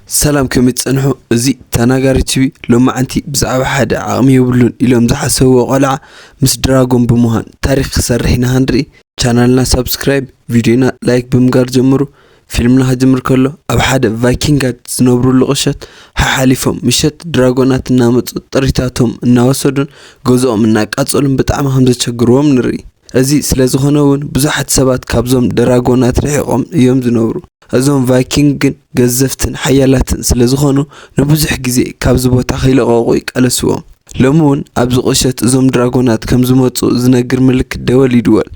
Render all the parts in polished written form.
سلام كم تصنحوا زي تناقر تبي لو ما أنتي بزعب حدا عمي يقولون اليوم زح سووا قلعة مس دراغون بمهان تاريخ سرحنا هنري channelنا سبسكرايب فيديونا لايك بمقار جمرو فيلمنا هجمر كله أب حدا فايكنجات زنبرو اللقشات حالفهم مشت دراغونات نامت طريتاتهم نوصلون جزء منك أتصلهم بتعمهم تشجروهم نري أزي سلازخونون بزحت سبات كابزهم دراغونات رحقهم يوم زنبرو أزون فايكنج جزفتن حيالاتن سلازخونو نبزح جزء كابز بوتا خيل قويك على سوام لمون أبز قشت أزوم دراغونات كم زموتو زنقر ملك الدول يدول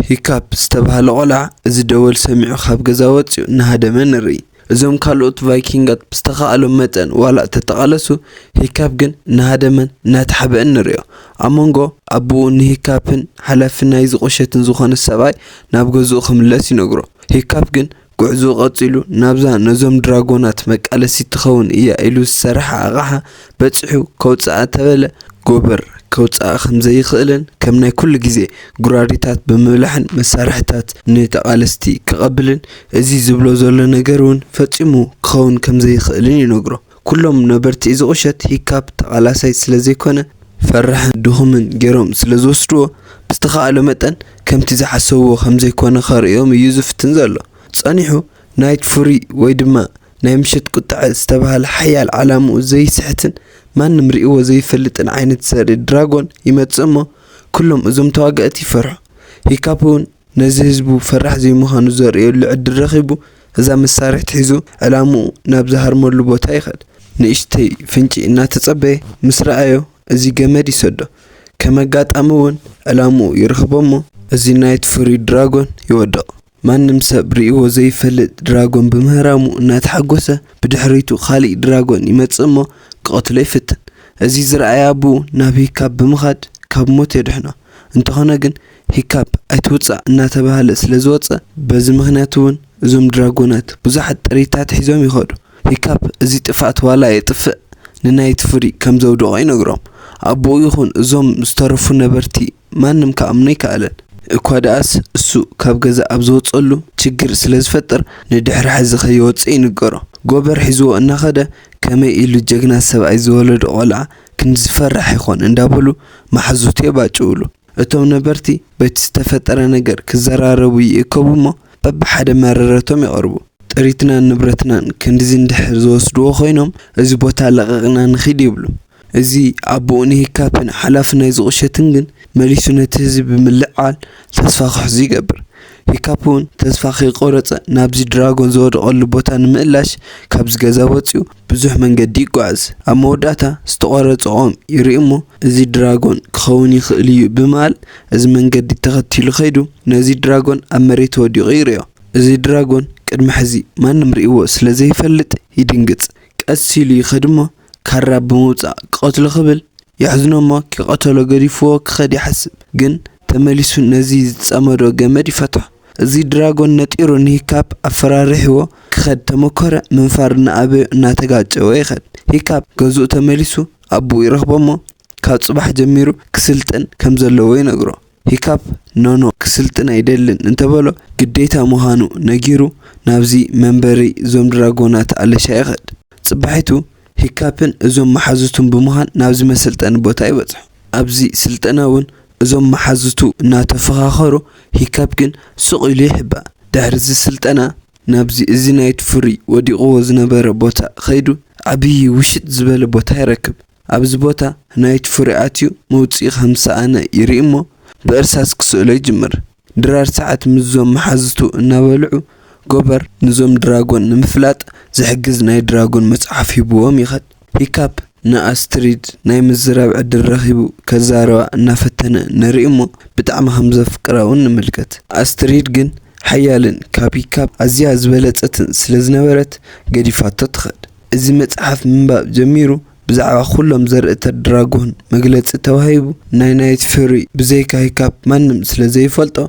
هيكاب استبها القلع إذا دول سمع خاب جزاوات نهدا من الري أزوم كالوت فايكنجات بستقالوا متن ولا تتقالسوا هيكاب جن نهدا من نتحب النريو أمونجو أبو نهيكابن حلفنا يزقشت نزخان السباي نبغى زوخم اللاسي نجرو هيكاب جن قعزو قاتلو نابزا نزوم دراغونات مكالسي تخون إيا إلو السرحة أغاحة بتسحو كوتسا تبلا قبر كوتسا خمزي خيلن كمنا كل جزء قراريتات بملحن مسارحتات نتقالستي كقبلن ازي زبلو زولو نقرون فتسمو خون كمزي خيلن ينقرو كلهم نبرت إذا قشت هيكاب تقالاسي سلازي كونه فرحن دوهمن جيروم سلازوسترو بستخاقلو متن كم تزحسوو خمزي كونه خار يوم يوزف تنزلو صانيحو نايت فوري ويدما نايمشت قطع استبها الحياة العالم زي سحتن ما نمرئو زي فلتن عينت ساري دراغون يمتصمو كلهم ازم تواقعتي فرح هيكابون نزهزبو فرح زي مهانو زاريو اللي عد الرخيبو هزا مسارح تحيزو علامو نابزهر مولو بوتا يخد نيشتي فنجي انا تتصبي مسرعيو ازي قمدي سدو كما قات اموون علامو يرخبومو ازي نايت فوري دراغون يودو ما نمسى بريئو زي فلت دراغون بمهرامو ناتحقوسه بدحريتو خالي دراغون يمتصمو قتلو يفتن ازي زرعي ابو ناب هيكاب بمخاد كاب موت يدحنا انتخونا جن هيكاب ايتوصع ناتبهال سلازوصع بزي مخناتون زوم دراغونات بزحت طريتات حيزوم يخدو هيكاب ازي طفات والا يطفئ ننايت فري كم زودو غينغروم ابو يخون زوم مسترفو نبرتي ما نمكا امني كالن እኳዳስ እሱ ካብ ገዛ ኣብዝወጸሉ ችግር ስለዝፈጠር ንድሕሪ ሕዚ ኸይወጽእ ይንገሮ ጎበር ሒዝዎ እናኸደ ከመይ ኢሉ ጀግና ሰብኣይ ዝወለዶ ቆልዓ ክንዝፈርሕ ይኾን እንዳበሉ ማሕዙት የባጭውሉ እቶም ነበርቲ በቲ ዝተፈጠረ ነገር ክዘራረቡ ይእከቡሞ በብሓደ መረረቶም ይቐርቡ ጥሪትናን ንብረትናን ክንድዚ እንድሕር ዝወስድዎ ኮይኖም እዚ ቦታ ለቐቕና ንኺድ ይብሉ እዚ ኣቦኡን هيكابن حلفنا يزقشتن ግን መሊሱ ነቲ ህዝብ ብምልዓል ተስፋ ክሕዙ ይገብር هيكابون ተስፋ ይቆረጸ ናብዚ ድራጎን ዝወደቐሉ ቦታ ንምእላሽ ካብዚ ገዛ ወፂኡ ብዙሕ መንገዲ ይጓዓዝ ኣብ መወዳእታ ዝተቆረጸኦም ይርእሞ እዚ ድራጎን ክኸውን ይኽእል እዩ ብማል እዚ መንገዲ ተኸቲሉ ኸይዱ ነዚ ድራጎን ኣብ መሬት ወዲቑ ይርዮ እዚ ድራጎን ቅድሚ ሕዚ ማንም ርእይዎ ስለዘይፈልጥ ይድንግጽ ቀስ ኢሉ ይኸድሞ كرب بموضع قتل خبل يحزنوا كقتلوا قريفوا كخدي حسب جن تمليسو نزيز أمرو جمدي فتح زي دراغون نتيرو هيكاب أفرارحوا كخد تمكر من فرنا أبي ناتجاج ويخد هيكاب جزء تمليسو أبو يرغبما كات صباح جميرو كسلتن كم زلوين أجرو هيكاب نونو كسلتن يدلن انتبهلو قديتا مهانو نجيرو نابزي منبري زوم دراغونات على شيخد صباحتو هيكابن ازوم محازتهم بمهان نابزي مسلطن بوتا يبصح ابزي سلطناون ازوم محازتو ناتفخاخرو هيكاب جن سوق يحبا دحرز سلطنا نابزي ازي نايت فري وديقو زنبر بوتا خيدو ابي وشت زبل بوتا يركب ابز بوتا نايت فري اتيو موصي 50 انا يريمو بارساس كسولو يجمر درار ساعات مزوم محازتو نابلعو ጎበር ንዞም ድራጎን ንምፍላጥ ዝሕግዝ ናይ ድራጎን መጽሓፍ ሂብዎም ይኸድ هيكاب ንኣስትሪድ ናይ ምዝራብ ዕድል ረኺቡ ከዛረባ እናፈተነ ነርእሞ ብጣዕሚ ከም ዘፍቅራውን ንምልከት ኣስትሪድ ግን ሓያልን ካብ هيكاب ኣዝያ ዝበለጸትን ስለዝነበረት ገዲፋቶ ትኸድ እዚ መጽሓፍ ምንባብ ጀሚሩ ብዛዕባ ኩሎም ዘርእተ ድራጎን መግለጺ ተዋሂቡ ናይ ናይት ፉሪ ብዘይካ هيكاب ማንም ስለዘይፈልጦ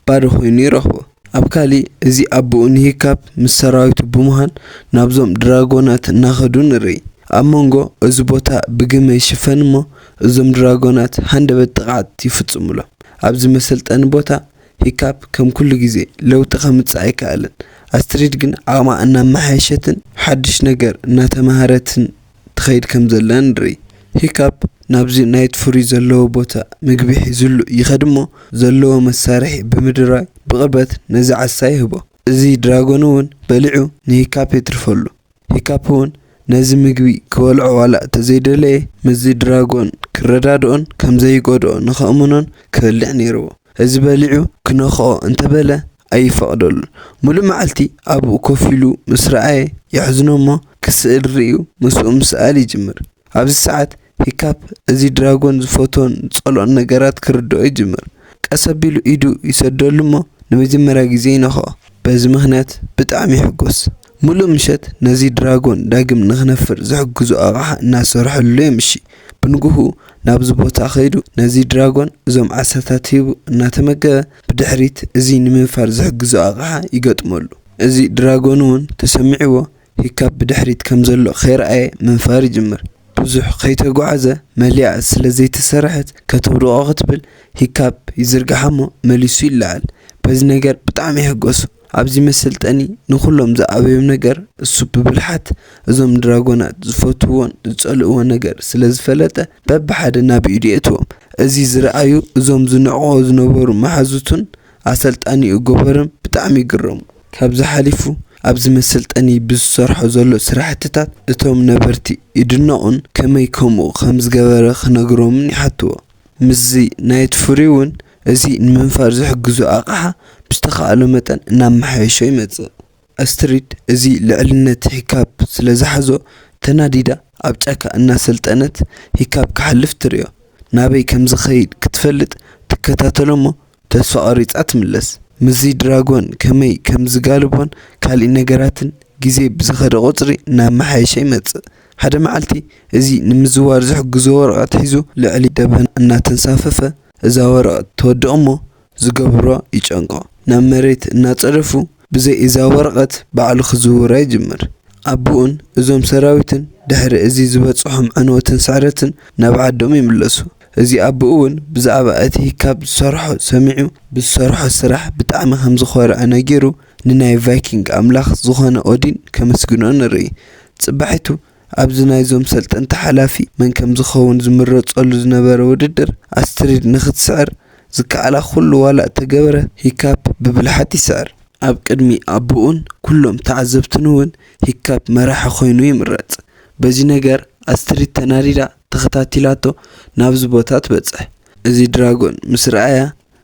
ባዶ ኮይኑ ይረኽቦ أبكالي إزي أبوون هيكاب مسراويت بمهان نابزوم دراغونات ناخدون ري أمونغو أزبوتا بجمع شفنمو أزوم دراغونات هند بتقعد يفتمولا أبزي مسلت أن بوتا هيكاب كم كل جزء لو تخمت سايك ألن ኣስትሪድ ግን ዓቕማ እናመሓየሸትን ሓድሽ ነገር እናተማሃረትን ትኸይድ ከም ዘላ ንርኢ። ሂካፕ ናብዚ ናይት ፍሪ ዘለዎ ቦታ ምግቢ ሒዙሉ ይኸድ እሞ ዘለዎ መሳርሒ ብምድራይ ብቕርበት ነዚ ዓሳ ይህቦ። እዚ ድራጎን እውን በሊዑ ንሂካፕ የትርፈሉ። ሂካፕ እውን ነዚ ምግቢ ክበልዖ ዋላ ተዘይደለየ ምዚ ድራጎን ክረዳድኦን ከም ዘይጎድኦ ንኸእምኖን ክበልዕ ነይርዎ። እዚ በሊዑ ክነኽኦ እንተበለ ኣይፈቕደሉን። ሙሉእ መዓልቲ ኣብኡ ኮፍ ኢሉ ምስ ረኣየ የሕዝኖ እሞ ክስእል ርእዩ ምስኡ ምስኣል ይጅምር። ኣብዚ ሰዓት ሂካፕ እዚ ድራጎን ዝፈትዎን ዝጸልኦን ነገራት ክርድኦ ይጅምር። ቀስ ኣቢሉ ኢዱ ይሰደሉ እሞ ንመጀመርያ ግዜ ይነኽኦ። በዚ ምኽንያት ብጣዕሚ ይሕጎስ። ሙሉእ ምሸት ነዚ ድራጎን ዳግም ንኽነፍር ዝሕግዙ ኣቕሓ እናሰርሐሉ የምሺ። ብንግሁ ናብዚ ቦታ ኸይዱ ነዚ ድራጎን እዞም ዓሳታት ሂቡ እናተመገበ ብድሕሪት እዚ ንምንፋር ዝሕግዙ ኣቕሓ ይገጥመሉ። እዚ ድራጎን እውን ተሰሚዕዎ ሂካፕ ብድሕሪት ከም ዘሎ ኸይረኣየ ምንፋር ይጅምር። ብዙሕ ከይተጓዓዘ መሊኣ ስለ ዘይተሰርሐት ከተብድቖ ክትብል ሂካፕ ይዝርግሓ እሞ መሊሱ ይለዓል። በዚ ነገር ብጣዕሚ ይሕጎሱ። ኣብዚ መሰልጠኒ ንኹሎም ዝኣበዮም ነገር እሱ ብብልሓት እዞም ድራጎናት ዝፈትውዎን ዝጸልእዎ ነገር ስለ ዝፈለጠ በብሓደ ናብ ኢዱ የእትዎም። እዚ ዝረኣዩ እዞም ዝንዕቑ ዝነበሩ መሓዙቱን ኣሰልጣኒኡ ጎበርም ብጣዕሚ ይግረሙ። ካብዚ ሓሊፉ ኣብዚ መሰልጠኒ ብዝሰርሖ ዘሎ ስራሕትታት እቶም ነበርቲ ይድነቑን ከመይ ከምኡ ከም ዝገበረ ክነግሮምን ይሓትዎ። ምስዚ ናይት ፍሪ እውን እዚ ንምንፋር ዝሕግዙ ኣቕሓ ብዝተኻእሎ መጠን እናመሓየሾ ይመጽእ። ኣስትሪድ እዚ ልዕልነት ሂካፕ ስለ ዝሓዞ ተናዲዳ ኣብ ጫካ እናሰልጠነት ሂካፕ ክሓልፍ ትርእዮ። ናበይ ከም ዝኸይድ ክትፈልጥ ትከታተሎ እሞ ተስፋ ቐሪጻ ትምለስ። ምዚ ድራጎን ከመይ ከም ዝጋልቦን ካልእ ነገራትን ግዜ ብዝኸደ ቁፅሪ እናመሓየሸ ይመጽእ። ሓደ መዓልቲ እዚ ንምዝዋር ዝሕግዞ ወረቐት ሒዙ ልዕሊ ደበና እናተንሳፈፈ እዛ ወረቐት ተወድቕ እሞ ዝገብሮ ይጨንቆ። ናብ መሬት እናጸደፉ ብዘይ እዛ ወረቐት ባዕሉ ክዝውራ ይጅምር። ኣቦኡን እዞም ሰራዊትን ድሕሪ እዚ ዝበፅሖም ዕንወትን ስዕረትን ናብ ዓዶም ይምለሱ። እዚ ኣቦኡ እውን ብዛዕባ እቲ ሂካፕ ዝሰርሖ ሰሚዑ ብዝሰርሖ ስራሕ ብጣዕሚ ከም ዝኮርዐ ነጊሩ ንናይ ቫይኪንግ ኣምላኽ ዝኾነ ኦዲን ከመስግኖ ንርኢ። ጽባሒቱ ኣብዚ ናይዞም ሰልጠንቲ ሓላፊ መን ከም ዝኸውን ዝምረፀሉ ዝነበረ ውድድር ኣስትሪድ ንኽትስዕር ዝከኣላ ኩሉ ዋላ እተገበረ ሂካፕ ብብልሓት ይስዕር። ኣብ ቅድሚ ኣቦኡን ኩሎም ተዓዘብትን እውን ሂካፕ መራሒ ኮይኑ ይምረፅ። በዚ ነገር ኣስትሪድ ተናዲዳ ተኸታቲላቶ ናብዚ ቦታ ትበጽሕ። እዚ ድራጎን ምስ ረኣያ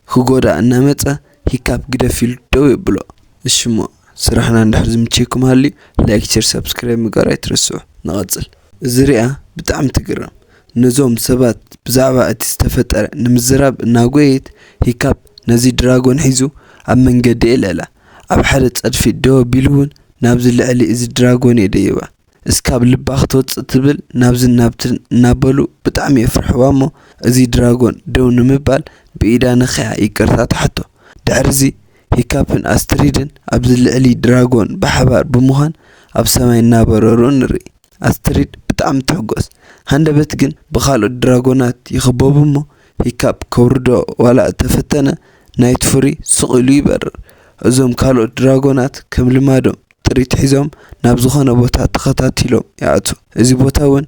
ክጎዳእ እናመጸ ሂካፕ ግደፍ ኢሉ ደው የብሎ። እሺ እሞ ስራሕና እንድሕር ዝምችየኩም ሃልዩ ላይክ፣ ሼር፣ ሰብስክራይብ ምግባር ኣይትረስዑ። ንቐጽል። እዚ ሪኣ ብጣዕሚ ትግረም። ነዞም ሰባት ብዛዕባ እቲ ዝተፈጠረ ንምዝራብ እናጎየት ሂካፕ ነዚ ድራጎን ሒዙ ኣብ መንገዲ የልዕላ። ኣብ ሓደ ጸድፊ ደው ኣቢሉ እውን ናብዚ ልዕሊ እዚ ድራጎን የደይባ። እስካብ ልባ ክትወፅእ ትብል ናብዝን ናብትን እናበሉ ብጣዕሚ የፍርሕዋ እሞ እዚ ድራጎን ደው ንምባል ብኢዳ ነኺያ ይቅርታ ተሓቶ። ድሕሪዚ ሂካፕን ኣስትሪድን ኣብዚ ልዕሊ ድራጎን ብሓባር ብምዃን ኣብ ሰማይ እናበረሩ ንርኢ። ኣስትሪድ ብጣዕሚ ትሕጎስ። ሃንደበት ግን ብኻልኦት ድራጎናት ይኽበቡ እሞ ሂካፕ ከውርዶ ዋላ እተፈተነ ናይት ፍሪ ስቕ ኢሉ ይበርር። እዞም ካልኦት ድራጎናት ከም ልማዶም ጥሪት ሒዞም ናብ ዝኾነ ቦታ ተኸታቲሎም ይኣቱ። እዚ ቦታ እውን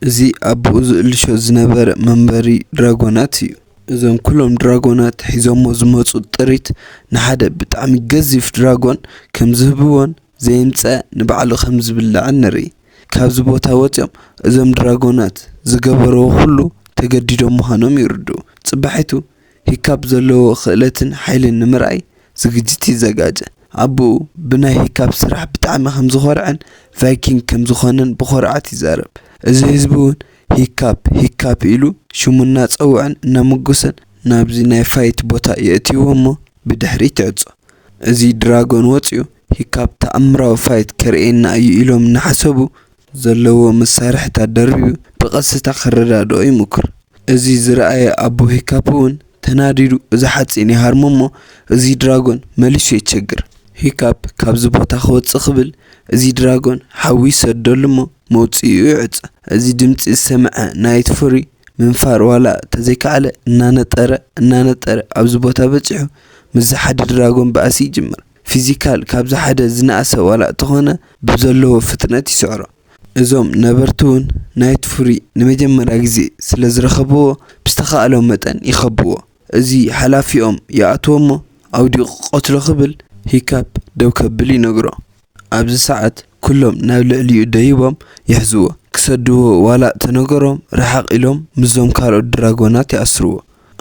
እዚ ኣቦኡ ዝእልሾ ዝነበረ መንበሪ ድራጎናት እዩ። እዞም ኩሎም ድራጎናት ሒዞሞ ዝመፁ ጥሪት ንሓደ ብጣዕሚ ገዚፍ ድራጎን ከም ዝህብዎን ዘየምፀአ ንባዕሉ ከም ዝብላዕን ንርኢ። ካብዚ ቦታ ወፂኦም እዞም ድራጎናት ዝገበርዎ ኩሉ ተገዲዶም ምዃኖም ይርድኡ። ጽባሒቱ ሂካፕ ዘለዎ ክእለትን ሓይልን ንምርኣይ ዝግጅት ይዘጋጀ። ኣቦኡ ብናይ ሂካፕ ስራሕ ብጣዕሚ ከም ዝኮርዐን ቫይኪንግ ከም ዝኾነን ብኹርዓት ይዛረብ። እዚ ህዝቢ እውን ሂካፕ ኢሉ ሽሙ እናፀውዐን እናመጎሰን ናብዚ ናይ ፋይት ቦታ የእትይዎ እሞ ብድሕሪት ይዕፆ። እዚ ድራጎን ወፂኡ ሂካፕ ተኣምራዊ ፋይት ከርእየና እዩ ኢሎም እናሓሰቡ ዘለዎ መሳርሕታት ደርቢቡ ብቐስታ ክረዳድኦ ይሙክር። እዚ ዝረኣየ ኣቦ ሂካፕ እውን ተናዲዱ እዚ ሓፂን ይሃርሞ እሞ እዚ ድራጎን መሊሱ የቸግር። ሂካፕ ካብዚ ቦታ ክወፅእ ክብል እዚ ድራጎን ሓዊ ይሰደሉ እሞ መውፅኡ ይዕፅ። እዚ ድምፂ ዝሰምዐ ናይት ፍሪ ምንፋር ዋላ ተዘይከኣለ እናነጠረ ኣብዚ ቦታ በፂሑ ምስ ሓደ ድራጎን ባእሲ ይጅምር። ፊዚካል ካብዛ ሓደ ዝናእሰ ዋላ እተኾነ ብዘለዎ ፍጥነት ይስዕሮ እዞም ነበርቱን ናይት ፉሪ ንመጀመርያ ግዜ ስለ ዝረኸብዎ ብዝተኻእሎም መጠን ይኸብዎ እዚ ሓላፊኦም ይኣትዎሞ ኣውዲቑ ቆትሎ ክብል ሂካፕ ደው ከብል ይነግሮ ኣብዚ ሰዓት ኩሎም ናብ ልዕሊኡ ደይቦም ይሕዝዎ ክሰድዎ ዋላ ተነገሮም ረሓቕ ኢሎም ምዞም ካልኦት ድራጎናት ይኣስርዎ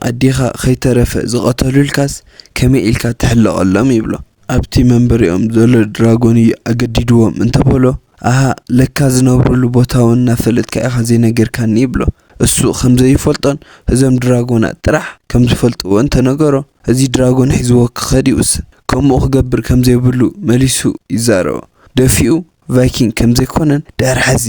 ኣዲኻ ከይተረፈ ዝቐተሉልካስ ከመይ ኢልካ ትሕለቐሎም ይብሎ ኣብቲ መንበሪኦም ዘሎ ድራጎን ኣገዲድዎም እንተበሎ ኣሃ ለካ ዝነብሩሉ ቦታውን ናፈለጥካ ኢኻ ዘይነገርካኒ ይብሎ እሱ ከምዘይፈልጦን እዞም ድራጎናት ጥራሕ ከምዝፈልጥዎ እንተነገሮ እዚ ድራጎን ሒዝዎ ክኸድ ይውስን ከምኡ ክገብር ከምዘይብሉ መሊሱ ይዛረቦ ደፊኡ ቫይኪንግ ከምዘይኮነን ድሕሪ ሕዚ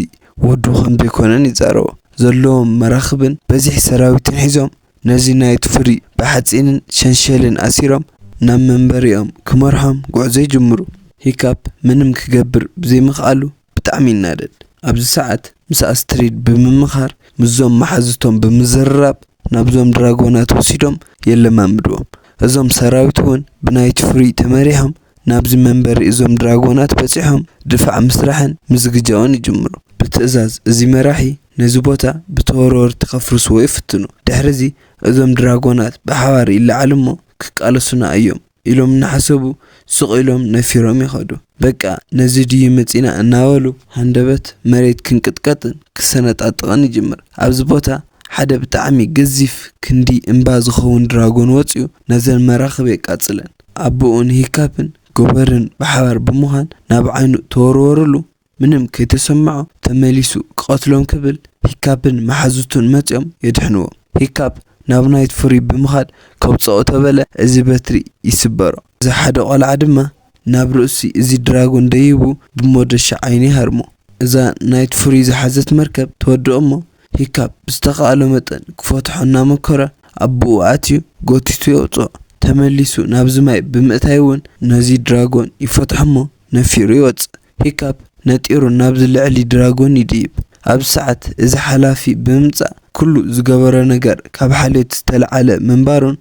ወዱ ከምዘይኮነን ይዛረቦ ዘለዎም መራኽብን በዚሕ ሰራዊትን ሒዞም ነዚ ናይት ፉሪ ብሓፂንን ሸንሸልን ኣሲሮም ናብ መንበሪኦም ክመርሖም ጉዕዞ ይጅምሩ ሂካፕ ምንም ክገብር ብዘይምኽኣሉ ብጣዕሚ ይናደድ ኣብዚ ሰዓት ምስ ኣስትሪድ ብምምኻር ምዞም መሓዝቶም ብምዝርራብ ናብዞም ድራጎናት ወሲዶም የለማምድዎም እዞም ሰራዊት እውን ብናይት ፉሪ ተመሪሖም ናብዚ መንበሪ እዞም ድራጎናት በፂሖም ድፋዕ ምስራሕን ምዝግጃውን ይጅምሩ ብትእዛዝ እዚ መራሒ ነዚ ቦታ ብተወርወርቲ ከፍርስዎ ይፍትኑ ድሕሪዚ እዞም ድራጎናት ብሓባር ይለዓሉ እሞ ክቃለሱና እዮም ኢሎም እናሓሰቡ ስቕ ኢሎም ነፊሮም ይኸዱ በቃ ነዚ ድዩ መፂና እናበሉ ሃንደበት መሬት ክንቅጥቀጥን ክሰነጣጥቀን ይጅምር ኣብዚ ቦታ ሓደ ብጣዕሚ ገዚፍ ክንዲ እምባ ዝኸውን ድራጎን ወፂኡ ነዘን መራኽብ የቃፅለን ኣቦኡን ሂካፕን ጎበርን ብሓባር ብምዃን ናብ ዓይኑ ተወርወሩሉ ምንም ከይተሰምዖ ተመሊሱ ክቐትሎም ክብል ሂካፕን መሓዙቱን መፂኦም የድሕንዎ ሂካፕ ናብ ናይት ፉሪ ብምኻድ ከውፅኦ ተበለ እዚ በትሪ ይስበሮ እዚ ሓደ ቆልዓ ድማ ናብ ርእሲ እዚ ድራጎን ደይቡ ብሞደሻ ዓይኒ ሃርሞ እዛ ናይት ፉሪ ዝሓዘት መርከብ ተወድኦ እሞ ሂካፕ ብዝተኻእሎ መጠን ክፈትሖ እናመከረ ኣቦኡ ኣትዩ ጎቲቱ የውፅኦ ተመሊሱ ናብዚ ማይ ብምእታይ እውን ነዚ ድራጎን ይፈትሖ እሞ ነፊሩ ይወፅእ ሂካፕ ነጢሩ ናብዚ ልዕሊ ድራጎን ይድይብ ኣብዚ ሰዓት እዚ ሓላፊ ብምምፃእ ኩሉ ዝገበረ ነገር ካብ ሓልዮት ዝተለዓለ ምንባሩን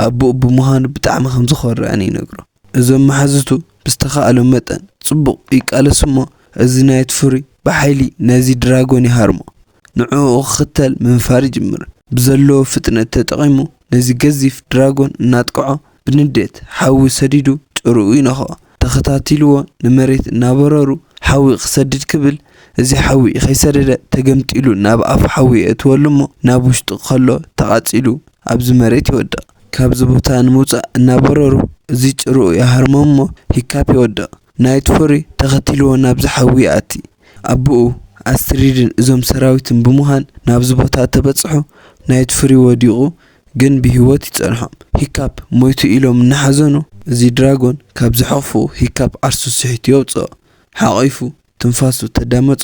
ኣቦኡ ብምዃኑ ብጣዕሚ ከም ዝኸርአን ይነግሮ እዞም መሓዝቱ ብዝተኻእሎ መጠን ፅቡቕ ይቃለሱ እሞ እዚ ናይት ፉሪ ብሓይሊ ነዚ ድራጎን ይሃርሞ ንዕኡ ክኽተል ምንፋር ይጅምር ብዘለዎ ፍጥነት ተጠቒሙ ነዚ ገዚፍ ድራጎን እናጥቅዖ ብንዴት ሓዊ ሰዲዱ ጭርኡ ይነኽኦ ተኸታቲልዎ ንመሬት እናበረሩ ሓዊ ክሰድድ ክብል እዚ ሓዊ ከይሰደደ ተገምጢሉ ናብ ኣፍ ሓዊ እትወሉ እሞ ናብ ውሽጡ ከሎ ተቓፂሉ ኣብዚ መሬት ይወድቕ ካብዚ ቦታ ንምውፃእ እናበረሩ እዚ ጭርኡ ይሃርሞ እሞ ሂካፕ ይወድቕ ናይት ፉሪ ተኸቲልዎ ናብዚ ሓዊ ይኣቲ ኣቦኡ ኣስትሪድን እዞም ሰራዊትን ብምዃን ናብዚ ቦታ ተበፅሑ ናይት ፉሪ ወዲቑ ግን ብሂወት ይጸንሖም ሂካፕ ሞይቱ ኢሎም እናሓዘኑ እዚ ድራጎን ካብዚ ሕቕፉ ሂካፕ ዓርሱ ስሒቱ የውፅኦ ሓቒፉ ትንፋሱ ተዳመፆ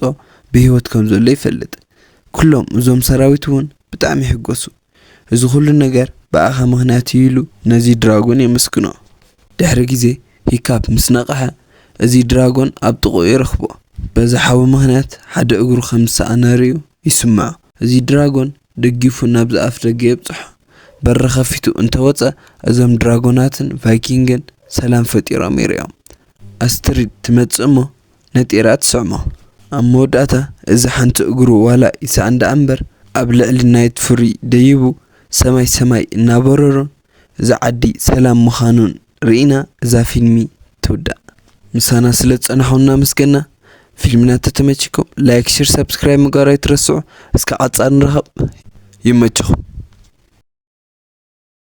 ብሂወት ከም ዘሎ ይፈልጥ ኩሎም እዞም ሰራዊት እውን ብጣዕሚ ይሕጎሱ እዚ ኩሉ ነገር ብኣኻ ምኽንያት ኢሉ ነዚ ድራጎን የመስግኖ ድሕሪ ግዜ ሂካፕ ምስ ነቕሐ እዚ ድራጎን ኣብ ጥቕኡ ይረኽቦ በዚ ሓዊ ምኽንያት ሓደ እግሩ ከም ዝሰኣነርዩ ይስምዖ እዚ ድራጎን ደጊፉ ናብዚ ኣፍ ደገ የብፅሖ በሪ ከፊቱ እንተወፀ እዞም ድራጎናትን ቫይኪንግን ሰላም ፈጢሮም ይርኦም ኣስትሪድ ትመፅእ እሞ ነጢራ ትስዕሞ ኣብ መወዳእታ እዚ ሓንቲ እግሩ ዋላ ይሰኣንዳ እምበር ኣብ ልዕሊ ናይት ፉሪ ደይቡ ሰማይ ሰማይ እናበረሩን እዚ ዓዲ ሰላም ምዃኑን ርኢና እዛ ፊልሚ ትውዳእ ምሳና ስለ ዝፀናሕውና መስገና ፊልምና ተተመችኩም ላይክ ሼር ሰብስክራይብ ምግባር ኣይትረስዑ እስከ ቀጻሊ ንረኸብ ይመችኹም